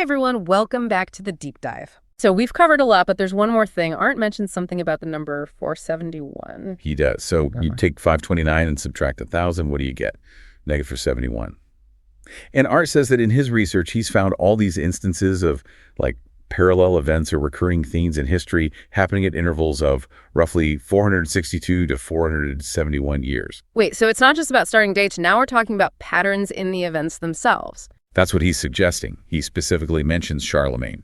everyone, welcome back to the deep dive. So we've covered a lot, but there's one more thing. Arndt mentioned something about the number 471. He does. So you take 529 and subtract 1,000. What do you get? Negative 471. And Arndt says that in his research, he's found all these instances of like parallel events or recurring themes in history happening at intervals of roughly 462 to 471 years. Wait, so it's not just about starting dates. Now we're talking about patterns in the events themselves. That's what he's suggesting. He specifically mentions Charlemagne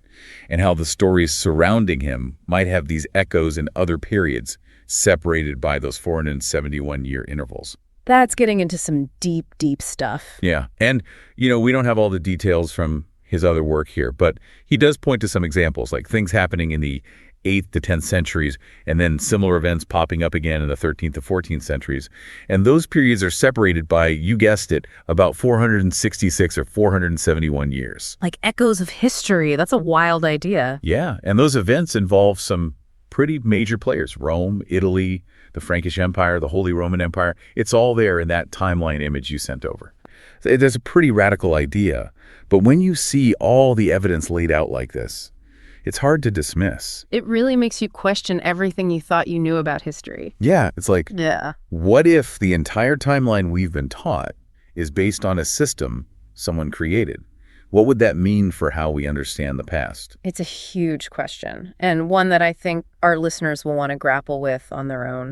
and how the stories surrounding him might have these echoes in other periods separated by those 471-year intervals. That's getting into some deep, deep stuff. Yeah. And, we don't have all the details from his other work here, but he does point to some examples, like things happening in the 8th to 10th centuries, and then similar events popping up again in the 13th to 14th centuries. And those periods are separated by, you guessed it, about 466 or 471 years. Like echoes of history. That's a wild idea. Yeah, and those events involve some pretty major players. Rome, Italy, the Frankish Empire, the Holy Roman Empire. It's all there in that timeline image you sent over. That's a pretty radical idea. But when you see all the evidence laid out like this, it's hard to dismiss. It really makes you question everything you thought you knew about history. Yeah, it's like, yeah. What if the entire timeline we've been taught is based on a system someone created? What would that mean for how we understand the past? It's a huge question, and one that I think our listeners will want to grapple with on their own.